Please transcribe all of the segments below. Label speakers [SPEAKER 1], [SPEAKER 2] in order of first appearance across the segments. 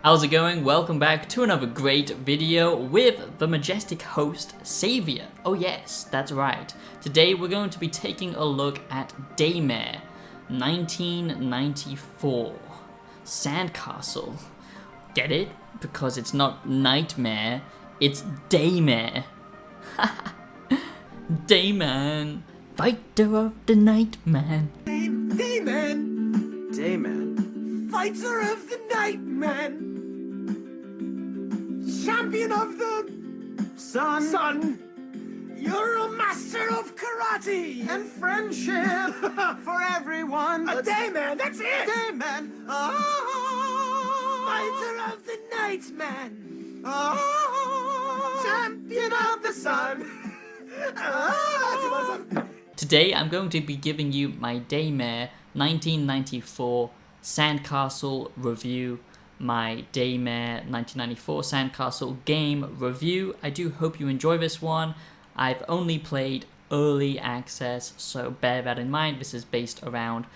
[SPEAKER 1] How's it going? Welcome back to another great video with the majestic host, Xavier. Oh yes, that's right. Today we're going to be taking a look at Daymare, 1994. Sandcastle. Get it? Because it's not nightmare, it's Daymare. Dayman, fighter of the night man.
[SPEAKER 2] Dayman,
[SPEAKER 3] Dayman,
[SPEAKER 2] fighter of the night man, champion of the sun. You're a master of karate
[SPEAKER 3] and friendship for everyone.
[SPEAKER 2] A Dayman, that's it.
[SPEAKER 3] Dayman,
[SPEAKER 2] Fighter of the night man,
[SPEAKER 3] champion of the sun.
[SPEAKER 1] Today I'm going to be giving you my Daymare 1994 Sandcastle review, my Daymare 1994 Sandcastle game review. I do hope you enjoy this one. I've only played early access, so bear that in mind. This is based around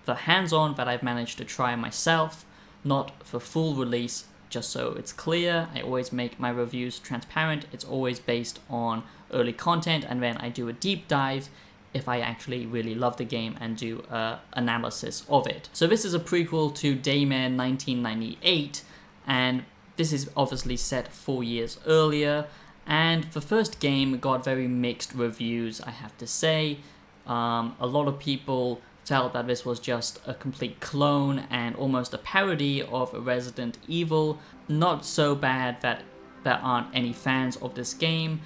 [SPEAKER 1] the hands-on that I've managed to try myself, not for full release. Just so it's clear, I always make my reviews transparent. It's always based on early content, and then I do a deep dive if I actually really love the game and do an analysis of it. So this is a prequel to Daymare 1998, and this is obviously set 4 years earlier, and the first game got very mixed reviews, I have to say. A lot of people felt that this was just a complete clone and almost a parody of Resident Evil. Not so bad that there aren't any fans of this game.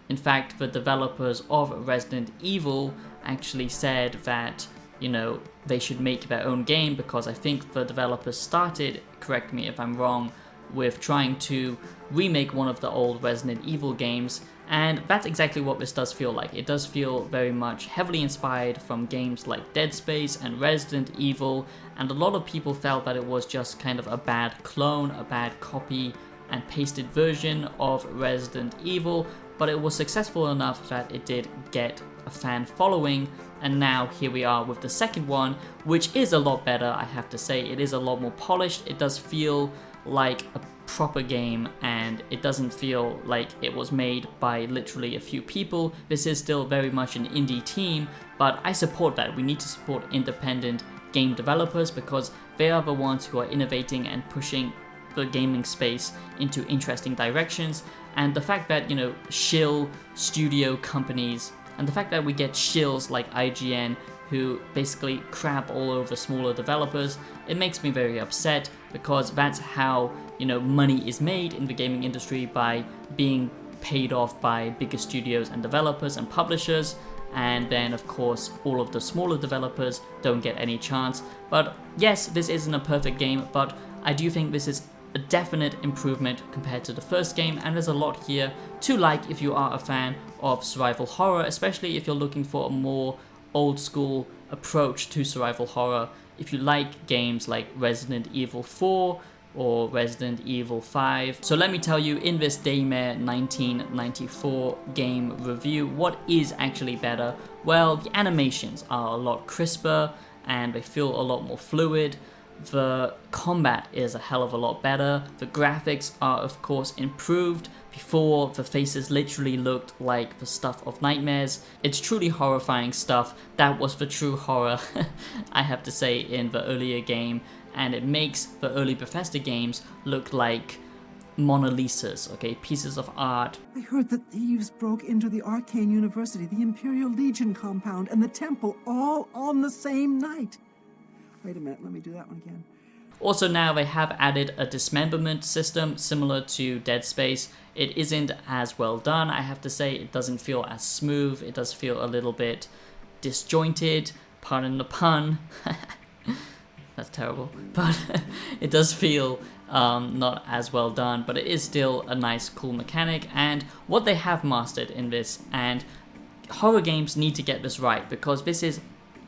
[SPEAKER 1] In fact, the developers of Resident Evil actually said that, they should make their own game, because I think the developers started, correct me if I'm wrong, with trying to remake one of the old Resident Evil games, and that's exactly what this does feel like. It does feel very much heavily inspired from games like Dead Space and Resident Evil, and a lot of people felt that it was just kind of a bad clone, a bad copy and pasted version of Resident Evil, but it was successful enough that it did get a fan following, and now here we are with the second one, which is a lot better, I have to say. It is a lot more polished. It does feel like a proper game, and it doesn't feel like it was made by literally a few people. This is still very much an indie team, but I support that. We need to support independent game developers because they are the ones who are innovating and pushing the gaming space into interesting directions. And the fact that, shill studio companies, and the fact that we get shills like IGN who basically crap all over smaller developers, it makes me very upset, because that's how, money is made in the gaming industry, by being paid off by bigger studios and developers and publishers, and then of course all of the smaller developers don't get any chance. But yes, this isn't a perfect game, but I do think this is a definite improvement compared to the first game, and there's a lot here to like if you are a fan of survival horror, especially if you're looking for a more old school approach to survival horror. If you like games like Resident Evil 4 or Resident Evil 5. So let me tell you, in this Daymare 1994 game review, what is actually better? Well, the animations are a lot crisper and they feel a lot more fluid. The combat is a hell of a lot better. The graphics are of course improved. Before, the faces literally looked like the stuff of nightmares. It's truly horrifying stuff. That was the true horror, I have to say, in the earlier game, and it makes the early Bethesda games look like Mona Lisas, okay, pieces of art.
[SPEAKER 4] I heard that thieves broke into the Arcane University, the Imperial Legion compound, and the temple all on the same night. Wait a minute, let me do that one again.
[SPEAKER 1] Also, now they have added a dismemberment system similar to Dead Space. It isn't as well done, I have to say. It doesn't feel as smooth. It does feel a little bit disjointed, pardon the pun. That's terrible. But it does feel not as well done, but it is still a nice, cool mechanic. And what they have mastered in this, and horror games need to get this right, because this is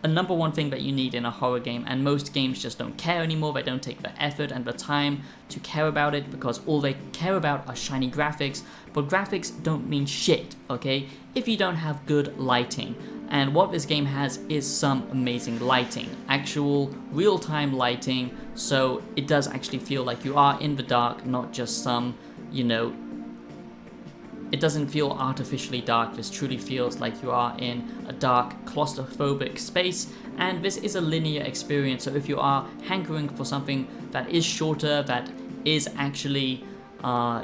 [SPEAKER 1] a number one thing that you need in a horror game, and most games just don't care anymore. They don't take the effort and the time to care about it, because all they care about are shiny graphics. But graphics don't mean shit, okay? If you don't have good lighting, And what this game has is some amazing lighting, actual real-time lighting, so it does actually feel like you are in the dark, not just some, you know, it doesn't feel artificially dark. This truly feels like you are in a dark, claustrophobic space, and this is a linear experience, so if you are hankering for something that is shorter, that is actually,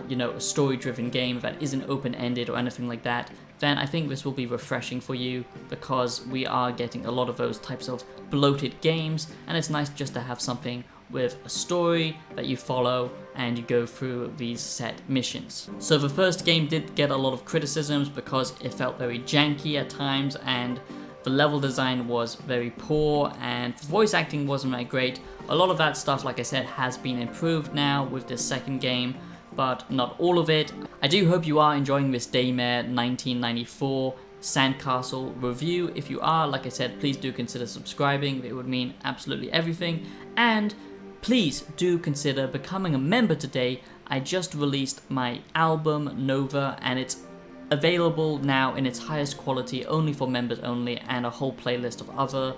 [SPEAKER 1] you know, a story-driven game, that isn't open-ended or anything like that, then I think this will be refreshing for you, because we are getting a lot of those types of bloated games, and it's nice just to have something with a story that you follow and you go through these set missions. So the first game did get a lot of criticisms because it felt very janky at times, and the level design was very poor, and the voice acting wasn't that great. A lot of that stuff, like I said, has been improved now with this second game, but not all of it. I do hope you are enjoying this Daymare 1994 Sandcastle review. If you are, like I said, please do consider subscribing. It would mean absolutely everything. And please do consider becoming a member today. I just released my album Nova, and it's available now in its highest quality, only for members only, and a whole playlist of other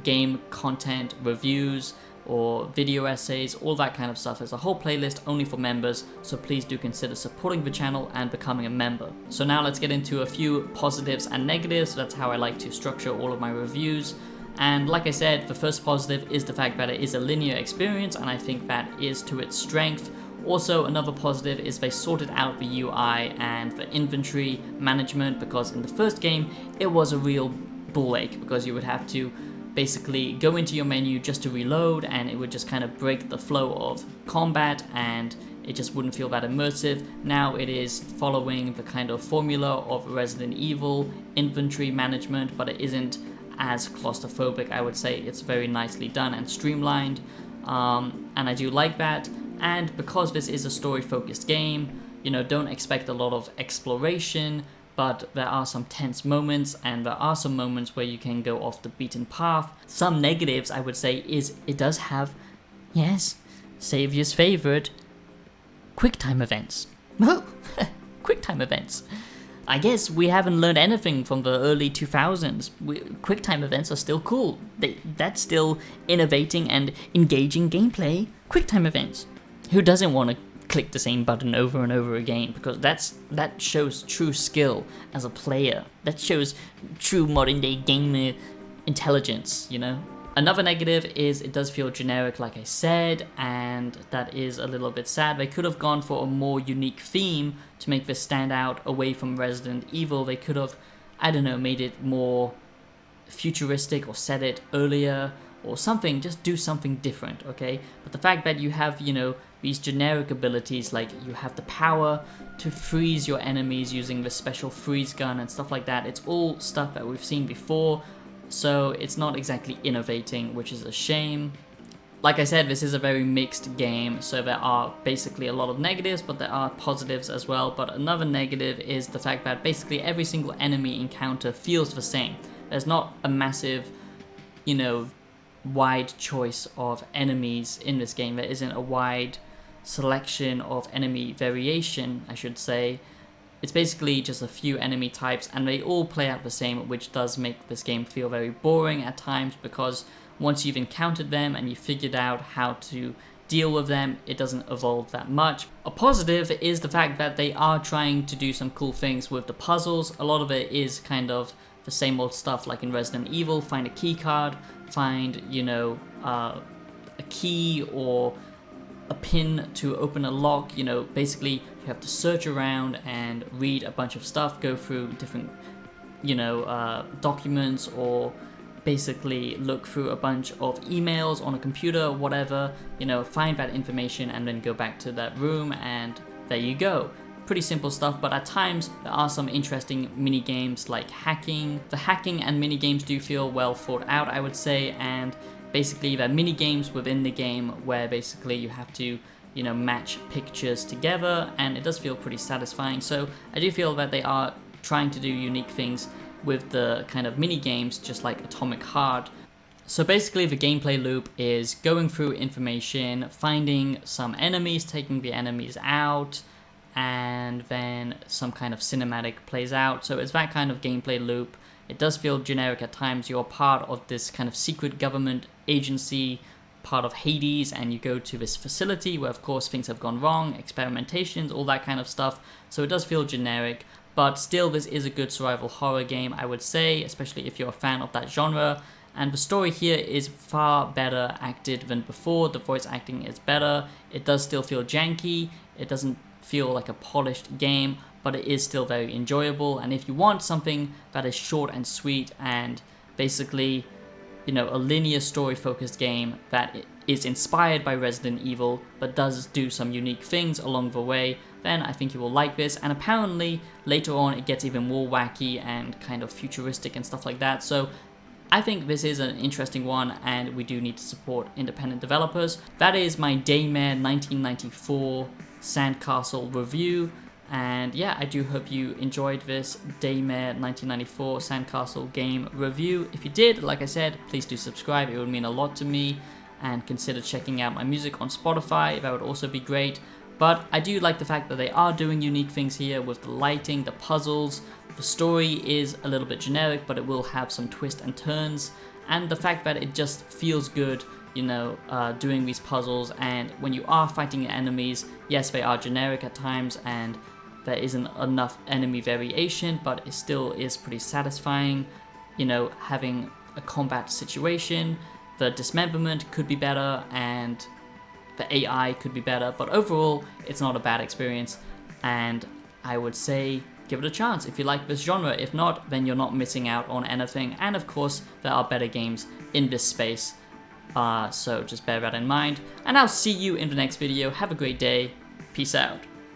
[SPEAKER 1] game content, reviews, or video essays, all that kind of stuff. There's a whole playlist only for members, so please do consider supporting the channel and becoming a member. So now let's get into a few positives and negatives. That's how I like to structure all of my reviews. And like I said, the first positive is the fact that it is a linear experience, and I think that is to its strength. Also, another positive is they sorted out the UI and the inventory management, because in the first game it was a real ball ache, because you would have to basically go into your menu just to reload, and it would just kind of break the flow of combat, and it just wouldn't feel that immersive. Now it is following the kind of formula of Resident Evil inventory management, but it isn't as claustrophobic. I would say it's very nicely done and streamlined, and I do like that. And because this is a story-focused game, you know, don't expect a lot of exploration, but there are some tense moments, and there are some moments where you can go off the beaten path. Some negatives, I would say, is it does have, yes, Saviour's favorite, QuickTime events. Oh, QuickTime events. I guess we haven't learned anything from the early 2000s. QuickTime events are still cool. That's still innovating and engaging gameplay. QuickTime events. Who doesn't want to click the same button over and over again? Because that shows true skill as a player. That shows true modern day gamer intelligence, you know? Another negative is it does feel generic, like I said, and that is a little bit sad. They could have gone for a more unique theme to make this stand out away from Resident Evil. They could have, I don't know, made it more futuristic or set it earlier or something. Just do something different, okay? But the fact that you have, you know, these generic abilities, like you have the power to freeze your enemies using the special freeze gun and stuff like that, it's all stuff that we've seen before. So it's not exactly innovating, which is a shame. Like I said, this is a very mixed game, so there are basically a lot of negatives, but there are positives as well. But another negative is the fact that basically every single enemy encounter feels the same. There's not a massive, you know, wide choice of enemies in this game. There isn't a wide selection of enemy variation, I should say. It's basically just a few enemy types, and they all play out the same, which does make this game feel very boring at times, because once you've encountered them and you've figured out how to deal with them, it doesn't evolve that much. A positive is the fact that they are trying to do some cool things with the puzzles. A lot of it is kind of the same old stuff like in Resident Evil. Find a key card, find, you know, a key or a pin to open a lock. You know, basically you have to search around and read a bunch of stuff, go through different, you know, documents, or basically look through a bunch of emails on a computer, whatever, you know, find that information and then go back to that room, and there you go. Pretty simple stuff, but at times there are some interesting mini games like hacking. The hacking and mini games do feel well thought out, I would say, and basically there are mini games within the game where basically you have to, you know, match pictures together, and it does feel pretty satisfying. So I do feel that they are trying to do unique things with the kind of mini games, just like Atomic Heart. So basically the gameplay loop is going through information, finding some enemies, taking the enemies out, and then some kind of cinematic plays out. So it's that kind of gameplay loop. It does feel generic at times. You're part of this kind of secret government agency, part of Hades, and you go to this facility where of course things have gone wrong, experimentations, all that kind of stuff. So it does feel generic, but still this is a good survival horror game, I would say, especially if you're a fan of that genre. And the story here is far better acted than before. The voice acting is better. It does still feel janky. It doesn't feel like a polished game, but it is still very enjoyable. And if you want something that is short and sweet and basically, you know, a linear story focused game that is inspired by Resident Evil but does do some unique things along the way, then I think you will like this. And apparently later on it gets even more wacky and kind of futuristic and stuff like that. So I think this is an interesting one, and we do need to support independent developers. That is my Daymare 1994 Sandcastle review. And yeah, I do hope you enjoyed this Daymare 1994 Sandcastle Game review. If you did, like I said, please do subscribe. It would mean a lot to me. And consider checking out my music on Spotify. That would also be great. But I do like the fact that they are doing unique things here with the lighting, the puzzles. The story is a little bit generic, but it will have some twists and turns. And the fact that it just feels good, you know, doing these puzzles. And when you are fighting enemies, yes, they are generic at times and there isn't enough enemy variation, but it still is pretty satisfying, you know, having a combat situation. The dismemberment could be better and the AI could be better, but overall it's not a bad experience, and I would say give it a chance if you like this genre. If not, then you're not missing out on anything, and of course there are better games in this space, so just bear that in mind, and I'll see you in the next video. Have a great day. Peace out.